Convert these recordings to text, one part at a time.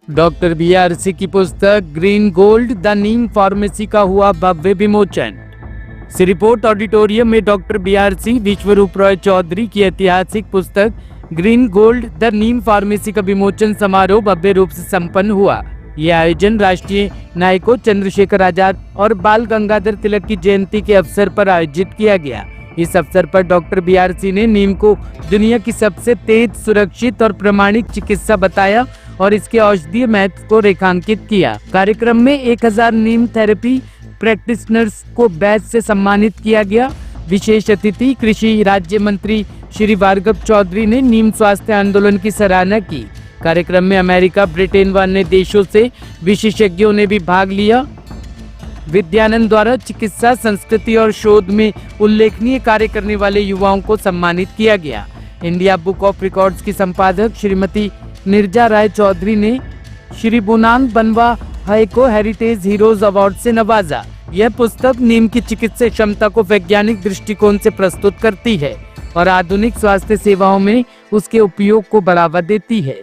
Doctor BRC की पुस्तक green gold the neem pharmacy का हुआ भव्य विमोचन। रिपोर्ट ऑडिटोरियम में डॉक्टर बीआरसी विश्वरूप रॉय चौधरी की ऐतिहासिक पुस्तक green gold the neem pharmacy का विमोचन समारोह भव्य रूप से संपन्न हुआ। यह आयोजन राष्ट्रीय नायकों चंद्रशेखर आजाद और बाल गंगाधर तिलक की जयंती के अवसर पर आयोजित किया गया। इस अवसर पर डॉक्टर बीआरसी ने नीम को दुनिया की सबसे तेज, सुरक्षित और प्रमाणिक चिकित्सा बताया और इसके औषधीय महत्व को रेखांकित किया। कार्यक्रम में 1000 नीम थेरेपी प्रैक्टिशनर्स को बैच से सम्मानित किया गया। विशेष अतिथि कृषि राज्य मंत्री श्री भार्गव चौधरी ने नीम स्वास्थ्य आंदोलन की सराहना की। कार्यक्रम में अमेरिका, ब्रिटेन व अन्य देशों से विशेषज्ञों ने भी भाग लिया। विद्यानंद द्वारा चिकित्सा, संस्कृति और शोध में उल्लेखनीय कार्य करने वाले युवाओं को सम्मानित किया गया। इंडिया बुक ऑफ रिकॉर्ड्स की संपादक श्रीमती निर्जा राय चौधरी ने श्री बुनांग बनवा हाई को हेरिटेज हीरोज अवार्ड से नवाजा। यह पुस्तक नीम की चिकित्सा क्षमता को वैज्ञानिक दृष्टिकोण से प्रस्तुत करती है और आधुनिक स्वास्थ्य सेवाओं में उसके उपयोग को बढ़ावा देती है।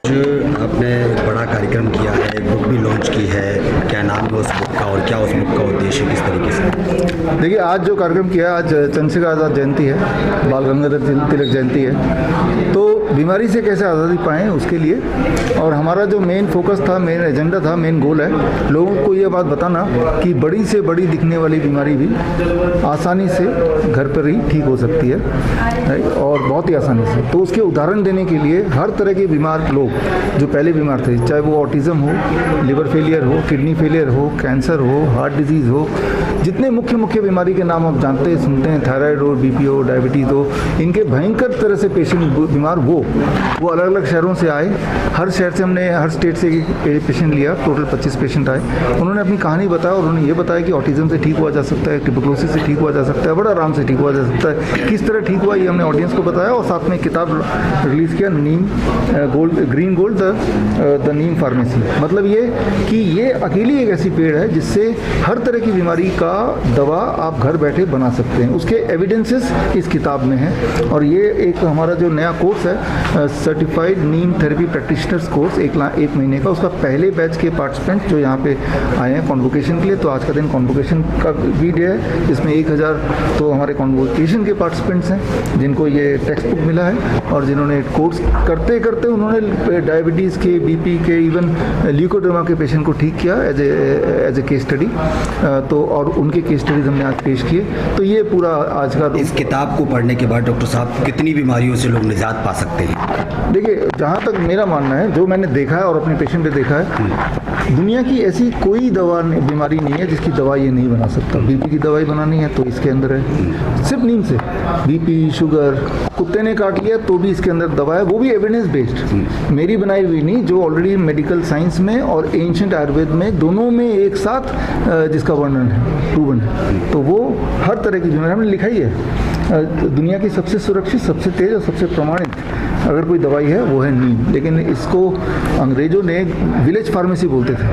जो आपने बड़ा कार्यक्रम किया है, बुक भी लॉन्च की है, क्या नाम है उस बुक का और क्या उस बुक का उद्देश्य किस तरीके से? देखिए, आज जो कार्यक्रम किया है, आज चंद्रशेखर आज़ाद जयंती है, बाल गंगाधर तिलक जयंती है, तो बीमारी से कैसे आज़ादी पाएँ उसके लिए, और हमारा जो मेन फोकस था, मेन एजेंडा था, मेन गोल है लोगों को ये बात बताना कि बड़ी से बड़ी दिखने वाली बीमारी भी आसानी से घर पर ही ठीक हो सकती है और बहुत ही आसानी से। तो उसके उदाहरण देने के लिए हर तरह के बीमार लोग जो पहले बीमार थे, चाहे वो ऑटिज्म हो, लिवर फेलियर हो, किडनी फेलियर हो, कैंसर हो, हार्ट डिजीज़ हो, जितने मुख्य बीमारी के नाम आप जानते हैं, सुनते हैं, थायराइड हो, बीपी हो, डायबिटीज़ हो, इनके भयंकर तरह से पेशेंट बीमार वो अलग अलग शहरों से आए। हर शहर से हमने, हर स्टेट से एक पेशेंट लिया, टोटल 25 पेशेंट आए। उन्होंने अपनी कहानी बताया और उन्होंने ये बताया कि ऑटिज्म से ठीक हुआ जा सकता है, ट्यूबरकुलोसिस से ठीक हुआ जा सकता है, बड़ा आराम से ठीक हुआ जा सकता है। किस तरह ठीक हुआ ये हमने ऑडियंस को बताया और साथ में किताब रिलीज़ किया, neem green gold the neem pharmacy. मतलब ये कि ये अकेली एक ऐसी पेड़ है जिससे हर तरह की बीमारी का दवा आप घर बैठे बना सकते हैं। उसके एविडेंसेस इस किताब में हैं और ये एक हमारा जो नया कोर्स है, सर्टिफाइड नीम थेरेपी प्रैक्टिशनर्स कोर्स, एक महीने का, उसका पहले बैच के पार्टिसिपेंट जो यहाँ पे आए हैं कॉन्वोकेशन के लिए, तो आज का दिन कॉन्वोकेशन का भी डे है, जिसमें 1000 तो हमारे कॉन्वोकेशन के पार्टिसिपेंट्स हैं जिनको ये टेक्स्ट बुक मिला है और जिन्होंने कोर्स करते करते उन्होंने डायबिटीज़ के, बीपी के, इवन ल्यूकोडर्मा के पेशेंट को ठीक किया एज ए केस स्टडी। तो और उनके केस स्टडीज हमने आज पेश किए। तो ये पूरा आज का। इस किताब को पढ़ने के बाद डॉक्टर साहब कितनी बीमारियों से लोग निजात पा सकते हैं? देखिए, जहाँ तक मेरा मानना है, जो मैंने देखा है और अपने पेशेंट पे देखा है, दुनिया की ऐसी कोई बीमारी नहीं है जिसकी दवा ये नहीं बना सकता। बीपी की दवाई बनानी है तो इसके अंदर है, सिर्फ नीम से। बीपी, शुगर, कुत्ते ने काट लिया तो भी इसके अंदर दवा है, वो भी एविडेंस बेस्ड, मेरी बनाई हुई नहीं, जो ऑलरेडी मेडिकल साइंस में और एंशिएंट आयुर्वेद में दोनों में एक साथ जिसका वर्णन है, प्रूवन है। तो वो हर तरह की बीमारी हमने लिखा ही है। दुनिया की सबसे सुरक्षित, सबसे तेज और सबसे प्रमाणित अगर कोई दवाई है वो है नीम। लेकिन इसको अंग्रेजों ने विलेज फार्मेसी बोलते थे,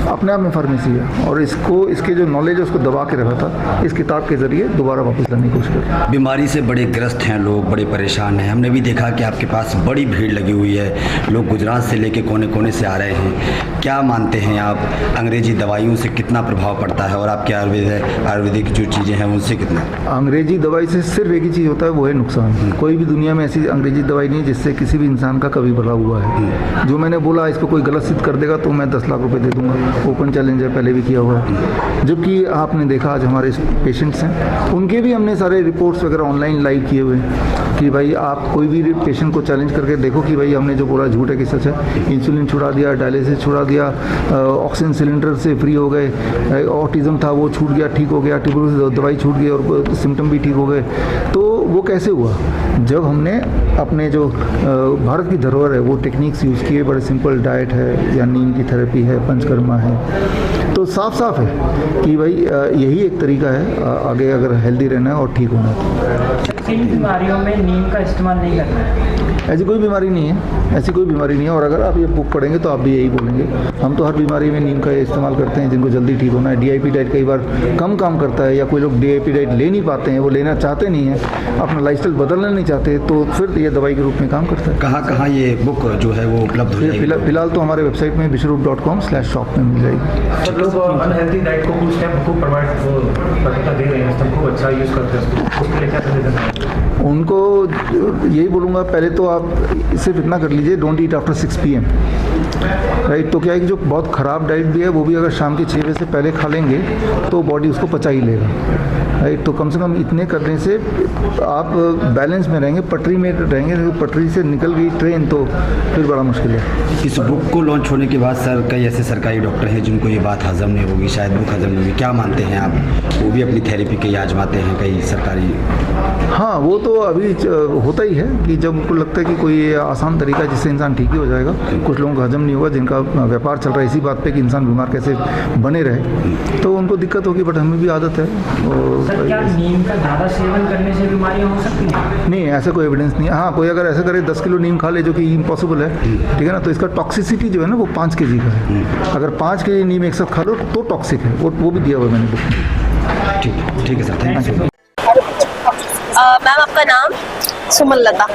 अपने आप में फार्मेसी है, और इसको, इसके जो नॉलेज है उसको दबा के रखा था, इस किताब के जरिए दोबारा वापस लाने की कोशिश कर। बीमारी से बड़े ग्रस्त हैं लोग, बड़े परेशान हैं। हमने भी देखा कि आपके पास बड़ी भीड़ लगी हुई है, लोग गुजरात से लेके कोने कोने से आ रहे हैं। क्या मानते हैं आप, अंग्रेजी दवाइयों से कितना प्रभाव पड़ता है और आपके आयुर्वेदिक जो चीज़ें हैं उनसे कितना? अंग्रेजी दवाई से सिर्फ एक ही चीज़ होता है, वो है नुकसान। कोई भी दुनिया में ऐसी अंग्रेजी दवाई नहीं जिससे किसी भी इंसान का कभी भला हुआ है। जो मैंने बोला, इसको कोई गलत सिद्ध कर देगा तो मैं 10 लाख रुपए दे दूंगा। ओपन चैलेंज है, पहले भी किया हुआ है। जबकि आपने देखा आज हमारे पेशेंट्स हैं, उनके भी हमने सारे रिपोर्ट्स वगैरह ऑनलाइन लाइव किए हुए हैं कि भाई आप कोई भी पेशेंट को चैलेंज करके देखो कि भाई हमने जो बोला झूठ है कि सच है। इंसुलिन छुड़ा दिया, डायलिसिस छुड़ा दिया, ऑक्सीजन सिलेंडर से फ्री हो गए, ऑटिज्म था वो छूट गया, ठीक हो गया, ट्यूबरकुलोसिस दवाई छूट गई और सिम्टम भी ठीक हो गए। तो वो कैसे हुआ? जब हमने अपने जो भारत की धरोहर है वो टेक्निक्स यूज़ किए, बड़े सिंपल डाइट है या नीम की थेरेपी है, पंचकर्मा है, तो साफ साफ है कि भाई यही एक तरीका है आगे अगर हेल्दी रहना है और ठीक होना है। किन बीमारियों में नीम का इस्तेमाल नहीं करना है? ऐसी कोई बीमारी नहीं है, ऐसी कोई बीमारी नहीं है। और अगर आप ये बुक पढ़ेंगे तो आप भी यही बोलेंगे। हम तो हर बीमारी में नीम का इस्तेमाल करते हैं जिनको जल्दी ठीक होना है। DIP डाइट कई बार कम काम करता है, या कोई लोग DIP डाइट ले नहीं पाते हैं, वो लेना चाहते नहीं हैं, अपना लाइफस्टाइल बदलना नहीं चाहते, तो फिर ये दवाई के रूप में काम करता है। कहाँ ये बुक जो है वो उपलब्ध हो जाएगी? फिलहाल तो हमारे वेबसाइट में विश्वरूप.com/shop में मिल जाएगी। सब लोग अनहेल्दी डाइट को कुछ स्टेप को प्रोवाइड दे रहे हैं, सबको अच्छा यूज़ करते हैं, उसके लिए क्या सजेशन है? उनको यही बोलूँगा, पहले तो आप सिर्फ इतना कर लीजिए, don't eat after 6 PM, right. तो क्या है कि जो बहुत ख़राब डाइट भी है वो भी अगर शाम के 6 बजे से पहले खा लेंगे तो बॉडी उसको पचा ही लेगा, राइट। तो कम से कम इतने करने से आप बैलेंस में रहेंगे, पटरी में रहेंगे। पटरी से निकल गई ट्रेन तो फिर बड़ा मुश्किल है। इस बुक को लॉन्च होने के बाद सर कई ऐसे सरकारी डॉक्टर हैं जिनको ये बात हजम नहीं होगी, शायद बुक हजम नहीं होगी, क्या मानते हैं आप? वो भी अपनी थेरेपी कई आजमाते हैं कई सरकारी। हाँ, वो तो अभी होता ही है कि जब उनको लगता है कि कोई आसान तरीका है जिससे इंसान ठीक ही हो जाएगा। कुछ लोगों को हजम नहीं होगा, जिनका व्यापार चल रहा है इसी बात पे कि इंसान बीमार कैसे बने रहे, तो उनको दिक्कत होगी, बट हमें भी आदत है। सर, क्या नीम का ज़्यादा सेवन करने से बीमारियाँ हो सकती हैं? नहीं, ऐसा कोई एविडेंस नहीं है। हाँ, कोई अगर ऐसा करे 10 किलो नीम खा ले, जो कि इम्पॉसिबल है, ठीक है ना, तो इसका टॉक्सिसिटी जो है ना वो 5 kg का है। अगर 5 kg नीम एक साथ खा लो तो टॉक्सिक है, वो भी दिया हुआ मैंने बुक में। ठीक है सर, थैंक यू। मैम, आपका नाम? सुमन लता।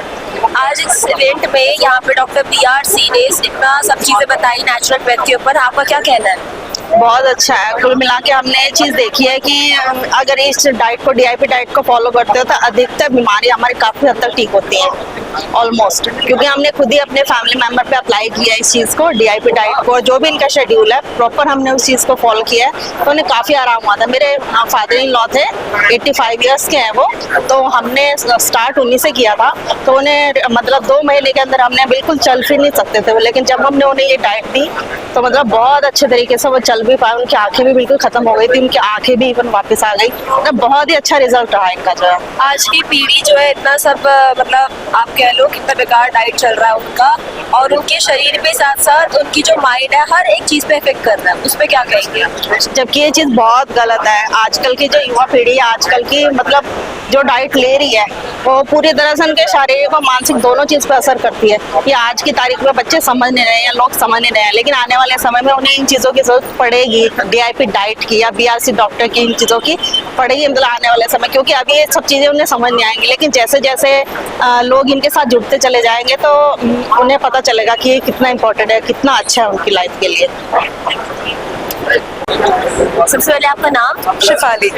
आज इस इवेंट में यहाँ पे डॉक्टर BRC ने इतना सब चीज़ें बताई नेचुरल वेद के ऊपर, आपका क्या कहना है? बहुत अच्छा है। कुल मिला के हमने ये चीज़ देखी है कि अगर इस डाइट को DIP डाइट को फॉलो करते हो तो अधिकतर बीमारी हमारी काफ़ी हद तक ठीक होती हैं, ऑलमोस्ट। क्योंकि हमने खुद ही अपने फैमिली मेम्बर पे अप्लाई किया है इस चीज़ को, DIP डाइट को, जो भी इनका शेड्यूल है प्रॉपर हमने उस चीज़ को फॉलो किया है, तो उन्हें काफ़ी आराम हुआ था। मेरे फादर इन लॉ थे, 85 ईयर्स के हैं वो, तो हमने स्टार्ट उन्हीं से किया था। तो उन्हें मतलब 2 महीने के अंदर हमने बिल्कुल चल फिर नहीं सकते थे, लेकिन जब हमने उन्हें ये डाइट दी तो मतलब बहुत अच्छे तरीके से वो चल भी पाए। उनकी आंखें भी बिल्कुल खत्म हो गई थी, उनकी आंखें भी इवन वापस आ गई। मतलब बहुत ही अच्छा रिजल्ट रहा इनका जो है। आज की पीढ़ी जो है इतना सब मतलब आप कह लो कितना बेकार डाइट चल रहा है उनका, और उनके शरीर पे साथ साथ उनकी जो माइंड है हर एक चीज़ पे इफेक्ट कर रहा है, उस पर क्या कहेंगे? जबकि ये चीज़ बहुत गलत है। आजकल की जो युवा पीढ़ी है, आजकल की मतलब जो डाइट ले रही है वो पूरी तरह से उनके शारीरिक और मानसिक दोनों चीज़ पर असर करती है। ये आज की तारीख में बच्चे समझ नहीं रहे हैं या लोग समझ नहीं रहे हैं, लेकिन आने वाले समय में उन्हें इन चीज़ों की जरूरत पड़ेगी, DIP डाइट की या BRC डॉक्टर की, इन चीज़ों की पड़ेगी मतलब आने वाले समय। क्योंकि अभी ये सब चीज़ें उन्हें समझ नहीं आएंगी, लेकिन जैसे जैसे लोग इनके साथ जुड़ते चले जाएंगे तो उन्हें पता चलेगा कि ये कितना इम्पोर्टेंट है, कितना अच्छा है उनकी लाइफ के लिए। सबसे पहले आपका नाम? शिफाली।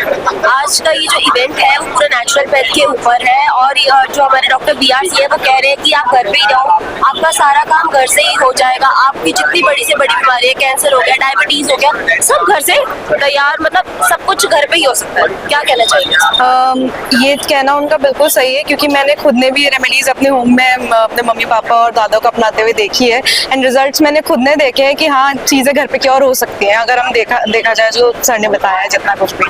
आज का ये जो इवेंट है वो पूरा नेचुरल वेद के ऊपर है, और जो हमारे डॉक्टर BRC है वो कह रहे हैं कि आप घर पे ही रहो, आपका सारा काम घर से ही हो जाएगा। आपकी जितनी बड़ी से बड़ी बीमारी है, कैंसर हो गया, डायबिटीज हो गया, सब घर से तैयार, मतलब सब कुछ घर पे ही हो सकता है। क्या कहना चाहिए? ये कहना उनका बिल्कुल सही है, क्योंकि मैंने खुद ने भी ये रेमेडीज अपने होम में अपने मम्मी पापा और दादा को अपनाते हुए देखी है, एंड रिजल्ट्स मैंने खुद ने देखे हैं कि हाँ चीज़ें घर पे क्या और हो सकती हैं अगर हम देखा जाए जो सर ने बताया जितना कुछ भी।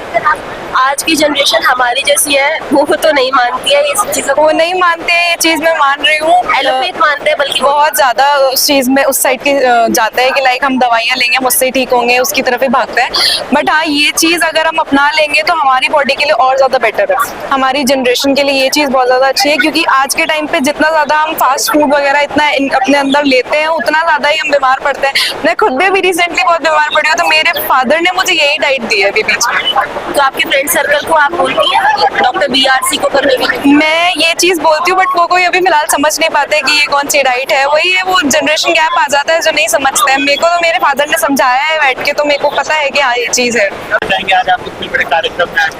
आज की जनरेशन हमारी जैसी है, वो तो नहीं मानती है ये सब चीज़ों को। वो नहीं मानते हैं, ये चीज़ मैं मान रही हूँ। एलोपैथ मानते हैं, बल्कि बहुत ज़्यादा उस चीज़ में उस साइड के जाता है कि लाइक हम दवाइयाँ लेंगे हम उससे ठीक होंगे, उसकी तरफ ही भागते हैं। बट हाँ, ये चीज़ अगर हम अपना लेंगे तो हमारी बॉडी के लिए और ज़्यादा बेटर है, हमारी जनरेशन के लिए ये चीज़ बहुत ज़्यादा अच्छी है। क्योंकि आज के टाइम पे जितना ज़्यादा हम फास्ट फूड वगैरह इतना अपने अंदर लेते हैं, उतना ज़्यादा ही हम बीमार पड़ते हैं। मैं खुद भी रिसेंटली बहुत बीमार पड़ी हूँ, तो मेरे फादर ने मुझे यही डाइट दी है अभी बीच में। तो आपके फ्रेंड सर्कल को आप बोलती हैं डॉक्टर BRC को करने की? मैं ये चीज़ बोलती हूँ, बट वो कोई अभी फिलहाल समझ नहीं पाते कि ये कौन सी डाइट है। वही है, वो जनरेशन गैप आ जाता है जो नहीं समझते हैं। मेरे को तो मेरे फादर ने समझाया है बैठ के, तो मेरे को पता है कि हाँ ये चीज़ है। आज आप इतने बड़े कार्यक्रम में आए?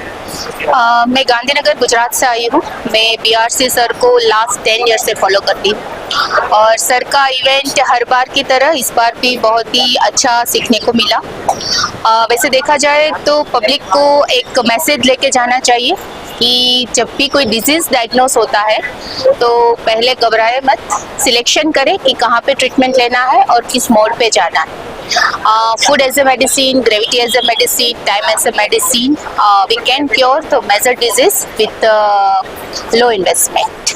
मैं गांधीनगर गुजरात से आई हूँ। मैं BRC सर को लास्ट 10 ईयर से फॉलो करती हूँ, और सर का इवेंट हर बार की तरह इस बार भी बहुत ही अच्छा सीखने को मिला। वैसे देखा जाए तो पब्लिक को एक मैसेज लेके जाना चाहिए कि जब भी कोई डिजीज़ डायग्नोस होता है तो पहले घबराए मत, सिलेक्शन करें कि कहाँ पे ट्रीटमेंट लेना है और किस मोड पे जाना है। Food as a medicine, gravity as a medicine, time as a medicine. We can cure the major disease with low investment.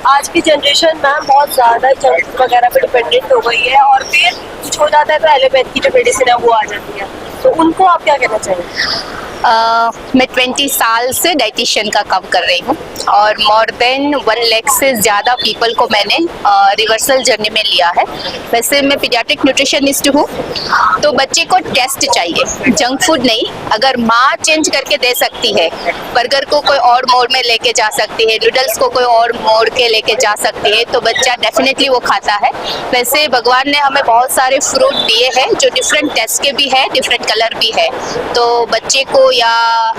आज की जनरेशन मैम बहुत ज़्यादा जंक फूड वगैरह पे डिपेंडेंट हो गई है, और फिर कुछ हो जाता है तो एलोपैथ की जो मेडिसिन है वो आ जाती है, तो उनको आप क्या कहना चाहिए? मैं 20 साल से डाइटिशियन का काम कर रही हूँ और मोर देन 1 लाख से ज़्यादा पीपल को मैंने रिवर्सल जर्नी में लिया है। वैसे मैं पीडियाट्रिक न्यूट्रिशनिस्ट हूँ। तो बच्चे को टेस्ट चाहिए, जंक फूड नहीं। अगर माँ चेंज करके दे सकती है, बर्गर को कोई और मोड़ में लेके जा सकती है, नूडल्स को कोई और मोड़ के लेके जा सकती है, तो बच्चा डेफिनेटली वो खाता है। वैसे भगवान ने हमें बहुत सारे फ्रूट दिए हैं जो डिफरेंट टेस्ट के भी है, डिफरेंट कलर भी है। तो बच्चे को या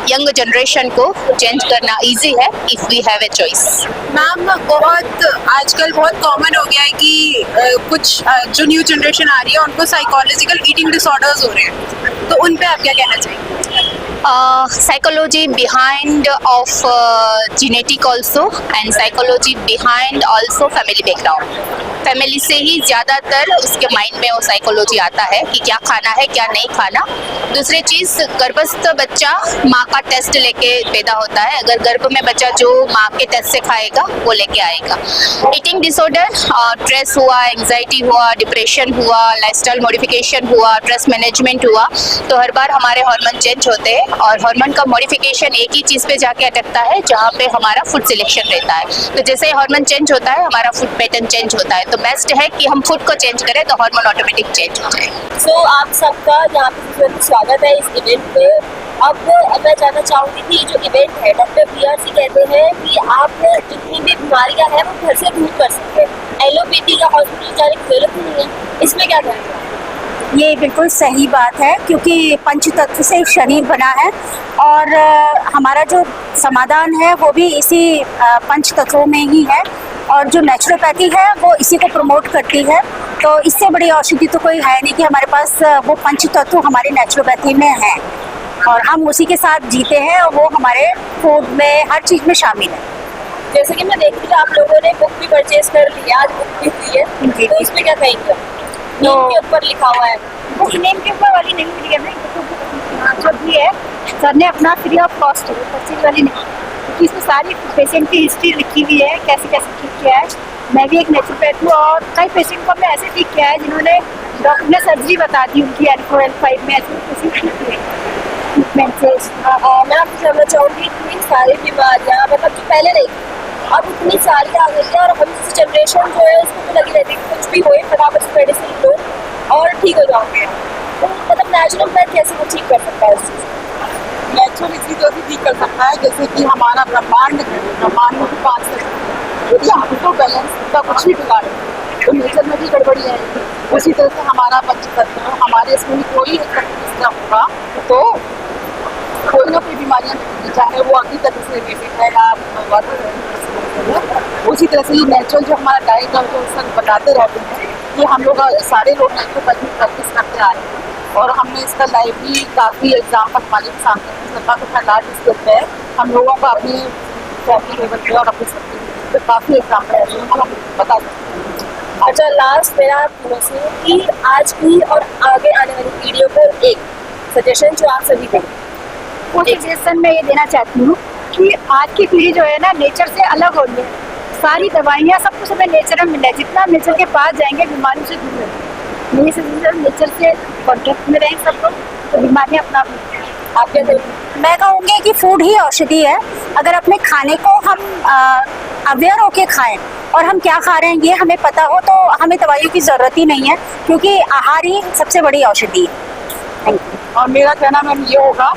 यंग जनरेशन को चेंज करना इजी है if we have a choice. Ma'am, बहुत आजकल बहुत कॉमन हो गया है कि कुछ जो न्यू जनरेशन आ रही है उनको साइकोलॉजिकल ईटिंग डिसऑर्डर्स हो रहे हैं, तो उन पे आप क्या कहना चाहिए? Psychology behind of genetic also and psychology behind also family background. Family से ही ज़्यादातर उसके माइंड में वो साइकोलॉजी आता है कि क्या खाना है क्या नहीं खाना। दूसरी चीज़, गर्भस्थ बच्चा माँ का टेस्ट लेके पैदा होता है। अगर गर्भ में बच्चा जो माँ के टेस्ट से खाएगा वो लेके आएगा। ईटिंग डिसऑर्डर, स्ट्रेस हुआ, एंजाइटी हुआ, डिप्रेशन हुआ, लाइफस्टाइल मॉडिफिकेशन हुआ, स्ट्रेस मैनेजमेंट हुआ, तो हर बार हमारे हार्मोन चेंज होते हैं और हार्मोन का मॉडिफिकेशन एक ही चीज़ पे जाके अटकता है जहाँ पे हमारा फूड सिलेक्शन रहता है। तो जैसे हार्मोन चेंज होता है हमारा फूड पैटर्न चेंज होता है। तो बेस्ट है कि हम फूड को चेंज करें तो हार्मोन ऑटोमेटिक चेंज हो जाए। सो आप सबका यहाँ पे स्वागत है इस इवेंट पे। अब मैं जानना चाहूँगी कि जो इवेंट है, डॉक्टर BRC कहते हैं कि आप जितनी भी बीमारियाँ हैं वो घर से दूर कर सकते हैं, एलोपैथी का हॉस्पिटल जाने की जरूरत ही नहीं है। इसमें क्या कहना है? ये बिल्कुल सही बात है क्योंकि पंच तत्व से शरीर बना है और हमारा जो समाधान है वो भी इसी पंच तत्वों में ही है और जो नेचुरोपैथी है वो इसी को प्रमोट करती है। तो इससे बड़ी औषधि तो कोई है नहीं कि हमारे पास वो पंच तत्व हमारी नेचुरोपैथी में है और हम उसी के साथ जीते हैं और वो हमारे फूड में हर चीज़ में शामिल है। जैसे कि मैं देख रही हूँ आप लोगों ने बुक भी परचेज कर लिया, आज बुक भी ली है, तो इसमें क्या कहेंगे? नीम के ऊपर लिखा हुआ है। बुक नेम के ऊपर वाली नहीं मिली है ना, जो भी है सर ने अपना फ्री ऑफ कॉस्ट परचेज वाली नहीं, क्योंकि इसमें सारी पेशेंट की हिस्ट्री लिखी हुई है, कैसे कैसे ठीक किया है। मैं भी एक नेचुरोपैथ हूँ और कई पेशेंट को हमने ऐसे ठीक किया है जिन्होंने डॉक्टर ने सर्जरी बता दी उनकी L4 L5 में ऐसे किसी ठीक हुए ट्रीटमेंट से। मैं आपसे जानना चाहूँगी इतनी सारी बीमारियाँ मतलब जो पहले नहीं, अब इतनी सारी आ गई है और हम जनरेशन जो है उसको तो लगी रहती है कुछ भी हो फटाफट से मेडिसिन लो और ठीक हो जाओगे। तो मतलब नेचुरोपैथ कैसे वो ठीक कर सकता है उस चीज़? नेचुरल इसी तरह से ठीक कर सकता है जैसे कि हमारा ब्रह्मांड में भी 5 तत्व, यदि हमको बैलेंस का कुछ भी बिगाड़े तो नेचर में भी गड़बड़ी आएगी। उसी तरह से हमारा पंच तत्व, हमारे इसमें भी कोई एक तत्व होगा तो कोई ना कोई बीमारियाँ लगेंगी, चाहे वो अग्नि तत्व से रिलेटेड है या उसी तरह से ये नेचुरल जो हमारा डाइट है जो सब बताते रहते हैं, ये हम लोग सारे लोग नेचुरोपैथी में प्रैक्टिस करते आ रहे हैं और हमने इसका लाइव भी काफ़ी एग्जाम तक हमारे सामने सबका तो लार्ज स्केल है। हम लोगों को अपनी फैमिली लेवल पे और अपने तो काफ़ी एग्जाम्पल है जो हम बता सकते हैं। अच्छा, लास्ट मेरा आपसे कि आज की और आगे आने वाली पीढ़ियों को एक सजेशन जो आप सभी दें। वो सजेशन मैं ये देना चाहती हूँ कि आज की पीढ़ी जो है ना नेचर से अलग हो रही है। सारी दवाइयाँ सब कुछ हमें नेचर में मिला है, जितना नेचर के पास जाएंगे बीमारियों से दूर रहेंगे। मेरे से नेचर से कॉन्टेक्ट में रहेंगे सब लोग तो बीमारियाँ अपना आप क्या कहेंगे? मैं कहूँगी कि फूड ही औषधि है। अगर अपने खाने को हम अवेयर होके खाएं और हम क्या खा रहे हैं ये हमें पता हो तो हमें दवाइयों की ज़रूरत ही नहीं है, क्योंकि आहार ही सबसे बड़ी औषधि है। Thank you. और मेरा कहना मैम ये होगा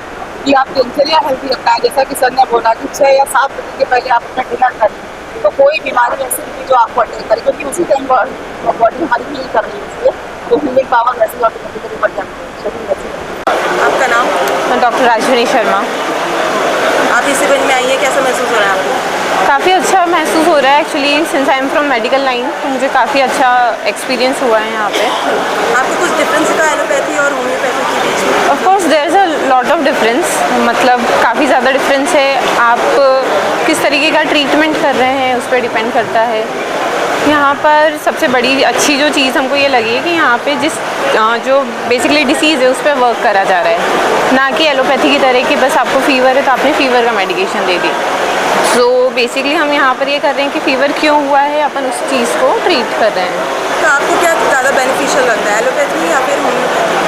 कि आप दिनचर्या हेल्थी रखना है, जैसा कि सर ने बोला कि 6 या 7 बजे के पहले आप अपना डिनर करें तो कोई बीमारी ऐसी नहीं जो आपको अटैक करे, क्योंकि उसी टाइम बॉडी हमारी हील कर रही है, तो हीलिंग पावर वैसे ऑटोमेटिकली बढ़ जाती है। आपका नाम? मैं डॉक्टर राजवनी शर्मा। आप इस इवेंट में आई हैं, कैसा महसूस हो रहा है आपको? काफ़ी अच्छा महसूस हो रहा है actually, since I am from medical line तो मुझे काफ़ी अच्छा एक्सपीरियंस हुआ है यहाँ पे। आपको कुछ डिफरेंस का एलोपैथी और होम्योपैथी के बीच में? Of course there is a lot of difference, मतलब काफ़ी ज़्यादा डिफरेंस है। आप किस तरीके का ट्रीटमेंट कर रहे हैं उस पर डिपेंड करता है। यहाँ पर सबसे बड़ी अच्छी जो चीज़ हमको ये लगी है कि यहाँ पे जो बेसिकली डिसीज़ है उस पर वर्क करा जा रहा है, ना कि एलोपैथी की तरह कि बस आपको फीवर है तो आपने फीवर का मेडिकेशन दे दी। सो बेसिकली हम यहाँ पर ये कर रहे हैं कि फ़ीवर क्यों हुआ है अपन उस चीज़ को ट्रीट कर रहे हैं। तो आपको क्या ज़्यादा बेनिफिशियल लगता है, एलोपैथी या फिर homeopathy?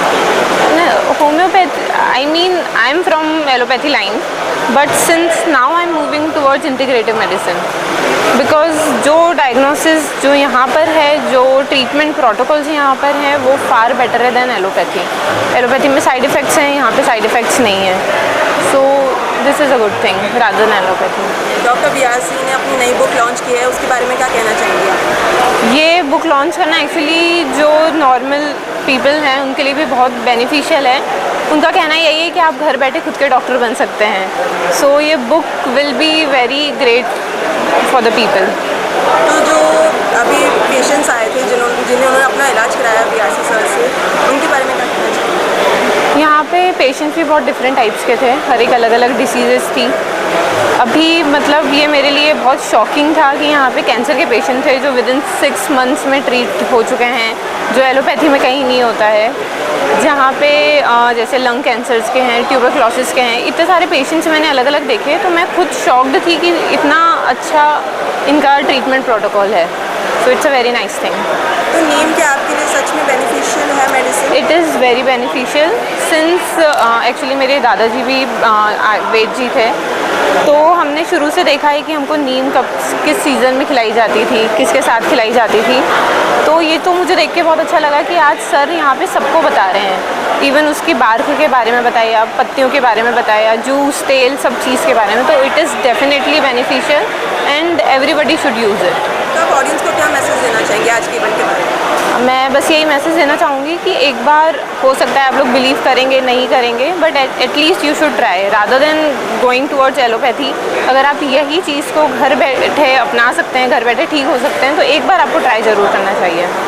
Homeopathy, I mean I am from allopathy line, but since now I am moving towards integrative medicine, because जो डायग्नोसिस जो यहाँ पर है, जो ट्रीटमेंट प्रोटोकॉल्स यहाँ पर हैं, वो फार बेटर है दैन एलोपैथी। एलोपैथी में साइड इफ़ेक्ट्स हैं, यहाँ पे साइड इफ़ेक्ट्स नहीं हैं, so this is a good thing rather than allopathy. Doctor BRC ने अपनी नई बुक लॉन्च की है, उसके बारे में क्या कहना चाहेंगे आप? ये बुक लॉन्च करना एक्चुअली जो नॉर्मल पीपल हैं उनके लिए भी बहुत बेनिफिशियल है। उनका कहना यही है कि आप घर बैठे खुद के डॉक्टर बन सकते हैं, सो ये book will be very great for the people. तो जो अभी पेशेंट्स आए थे जिन्होंने अपना इलाज कराया BRC सर से, उनके बारे में क्या कहना चाहेंगे? यहाँ पे पेशेंट्स भी बहुत डिफरेंट टाइप्स के थे, हर एक अलग अलग डिसीज़ेस थी। अभी मतलब ये मेरे लिए बहुत शॉकिंग था कि यहाँ पे कैंसर के पेशेंट थे जो विदिन 6 मंथ्स में ट्रीट हो चुके हैं, जो एलोपैथी में कहीं नहीं होता है। जहाँ पे जैसे लंग कैंसर्स के हैं, ट्यूबरक्लोसिस के हैं, इतने सारे पेशेंट्स मैंने अलग अलग देखे, तो मैं खुद शॉक्ड थी कि इतना अच्छा इनका ट्रीटमेंट प्रोटोकॉल है। So it's a very nice thing. तो नीम क्या आपके लिए सच में बेनिफिशियल है medicine? It is very beneficial since actually मेरे दादाजी भी वैद्य जी थे, तो हमने शुरू से देखा है कि हमको नीम कब किस सीज़न में खिलाई जाती थी, किसके साथ खिलाई जाती थी। तो ये तो मुझे देख के बहुत अच्छा लगा कि आज सर यहाँ पे सबको बता रहे हैं, इवन उसकी बार्क के बारे में बताया, पत्तियों के बारे में बताया, जूस, तेल, सब चीज़ के बारे में। तो it is definitely beneficial and everybody should use it. तो आप ऑडियंस को क्या मैसेज देना चाहेंगे आज के इवेंट के बारे में? मैं बस यही मैसेज देना चाहूँगी कि एक बार हो सकता है आप लोग बिलीव करेंगे, नहीं करेंगे, but at least you should try rather than going towards allopathy. अगर आप यही चीज़ को घर बैठे अपना सकते हैं, घर बैठे ठीक हो सकते हैं, तो एक बार आपको ट्राई ज़रूर करना चाहिए।